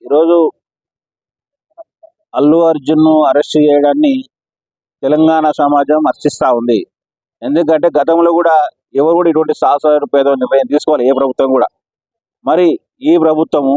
ఈరోజు అల్లు అర్జున్ను అరెస్ట్ చేయడాన్ని తెలంగాణ సమాజం హర్షిస్తూ ఉంది. ఎందుకంటే గతంలో కూడా ఎవరు కూడా ఇటువంటి సాహసోపేత నిర్ణయం తీసుకోవాలి, ఏ ప్రభుత్వం కూడా. మరి ఈ ప్రభుత్వము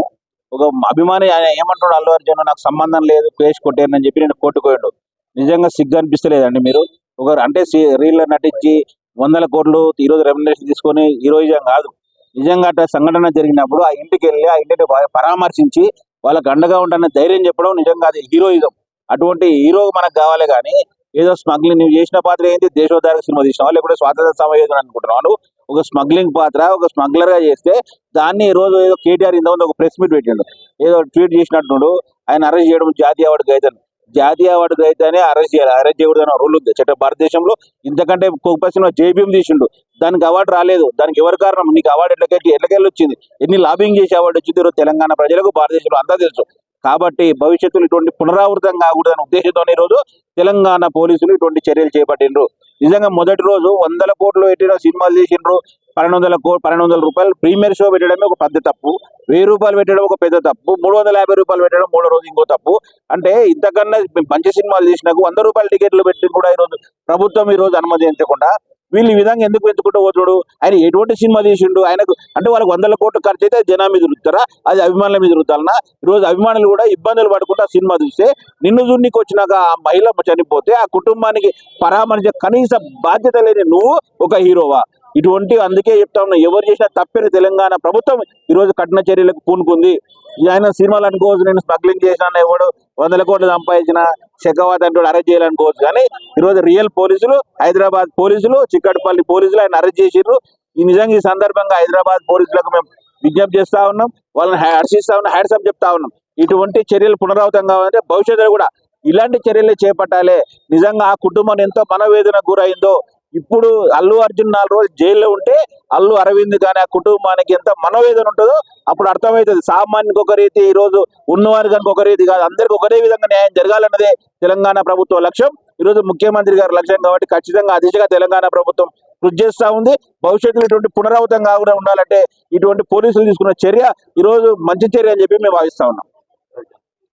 ఒక అభిమాని ఆయన ఏమంటున్నాడు, అల్లు అర్జున్ నాకు సంబంధం లేదు, కేసు కొట్టానని చెప్పి నేను కోర్టుకోయాడు. నిజంగా సిగ్గు అనిపిస్తలేదండి మీరు? ఒక అంటే రీల్లో నటించి 100 కోట్లు ఈరోజు రెమ్యునరేషన్ తీసుకొని హీరోయిజం కాదు. నిజంగా అట్లా సంఘటన జరిగినప్పుడు ఆ ఇంటికి వెళ్ళి ఆ ఇంటిని పరామర్శించి వాళ్ళకి అండగా ఉంటానని ధైర్యం చెప్పడం నిజంగా అది హీరోయిజం. అటువంటి హీరో మనకు కావాలి. కానీ ఏదో స్మగ్లింగ్ నువ్వు చేసిన పాత్ర ఏంటి? దేశోద్ధారక సినిమా తీసినావు, లేకపోతే స్వాతంత్ర సమయం అనుకుంటున్నావు. ఒక స్మగ్లింగ్ పాత్ర, ఒక స్మగ్లర్ గా చేస్తే దాన్ని ఈ రోజు ఏదో కేటీఆర్ ఇంతకుముందు ఒక ప్రెస్ మీట్ పెట్టిండు, ఏదో ట్వీట్ చేసినట్టున్నాడు. ఆయన అరెస్ట్ చేయడం జాతీయ అవార్డు గైతని, జాతీయ అవార్డు గైతేనే అరెస్ట్ చేయాలి, అరెస్ట్ చేయకూడదని రూల్ ఉంది చట్ట భారతదేశంలో. ఇంతకంటే గొప్ప సినిమా జేబీఎం తీసిండు, దానికి అవార్డు రాలేదు. దానికి ఎవరి కారణం? నీకు అవార్డు ఎట్లకెళ్ళి వచ్చింది? ఎన్ని లాబింగ్ చేసి అవార్డు వచ్చింది? ఈరోజు తెలంగాణ ప్రజలకు, భారతదేశంలో అంతా తెలుసు. కాబట్టి భవిష్యత్తులో ఇటువంటి పునరావృతం కాకూడదనే ఉద్దేశంతో ఈరోజు తెలంగాణ పోలీసులు ఇటువంటి చర్యలు చేపట్టిండ్రు. నిజంగా మొదటి రోజు 100 కోట్లు పెట్టిన సినిమాలు తీసిండ్రు. 1200 రూపాయలు ప్రీమియర్ షో పెట్టడమే ఒక పెద్ద తప్పు, 1000 రూపాయలు పెట్టడం ఒక పెద్ద తప్పు, 350 రూపాయలు పెట్టడం మూడో రోజు ఇంకో తప్పు. అంటే ఇంతకన్నా మంచి సినిమాలు తీసినాకు 100 రూపాయల టికెట్లు పెట్టి కూడా ఈరోజు ప్రభుత్వం ఈరోజు అనుమతించకుండా వీళ్ళు ఈ విధంగా ఎందుకు పెంచుకుంటూ పోతున్నాడు? ఆయన ఎటువంటి సినిమా తీసిండు? ఆయనకు అంటే వాళ్ళకి 100 కోట్లు ఖర్చు అయితే జనా మీద రుద్దుతారా? అది అభిమానుల మీద రుద్దాలన్నా? ఈరోజు అభిమానులు కూడా ఇబ్బందులు పడుకుంటూ ఆ సినిమా చూస్తే, నిన్ను చూడనికి వచ్చినాక ఆ మహిళ చనిపోతే ఆ కుటుంబానికి పరామర్శ కనీస బాధ్యత లేని నువ్వు ఒక హీరోవా? ఇటువంటి అందుకే చెప్తా ఉన్నా, ఎవరు చేసినా తప్పని తెలంగాణ ప్రభుత్వం ఈరోజు కఠిన చర్యలకు పూనుకుంది. ఆయన సినిమాలు అనుకోవచ్చు, నేను స్మగ్లింగ్ చేసిన ఎవడు 100 కోట్లు సంపాదించిన షెకావత్ అంటూ అరెస్ట్ చేయాలనుకోవచ్చు. కానీ ఈరోజు రియల్ పోలీసులు, హైదరాబాద్ పోలీసులు, చిక్కడపల్లి పోలీసులు ఆయన అరెస్ట్ చేసిర్రు. ఈ నిజంగా ఈ సందర్భంగా హైదరాబాద్ పోలీసులకు మేము విజ్ఞప్తి చేస్తా ఉన్నాం, వాళ్ళని హర్షిస్తా ఉన్నాం, హ్యాట్సాప్ చెప్తా ఉన్నాం. ఇటువంటి చర్యలు పునరావృతం కావాలంటే భవిష్యత్తులో కూడా ఇలాంటి చర్యలు చేపట్టాలి. నిజంగా ఆ కుటుంబం ఎంతో మనోవేదనకు గురైందో, ఇప్పుడు అల్లు అర్జున్ 4 రోజులు జైల్లో ఉంటే అల్లు అరవింద్ కానీ ఆ కుటుంబానికి ఎంత మనోవేదన ఉంటుందో అప్పుడు అర్థమవుతుంది. సామాన్యునికి ఒక రీతి, ఈ రోజు ఉన్నవారి కనుక ఒక రీతి కాదు, అందరికి ఒకటే విధంగా న్యాయం జరగాలన్నదే తెలంగాణ ప్రభుత్వ లక్ష్యం, ఈరోజు ముఖ్యమంత్రి గారి లక్ష్యం. కాబట్టి ఖచ్చితంగా ఆ దిశగా తెలంగాణ ప్రభుత్వం కృషి చేస్తూ ఉంది. భవిష్యత్తులో ఇటువంటి పునరావృతం కాకుండా ఉండాలంటే ఇటువంటి పోలీసులు తీసుకున్న చర్య ఈరోజు మంచి చర్య అని చెప్పి మేము భావిస్తా ఉన్నాం.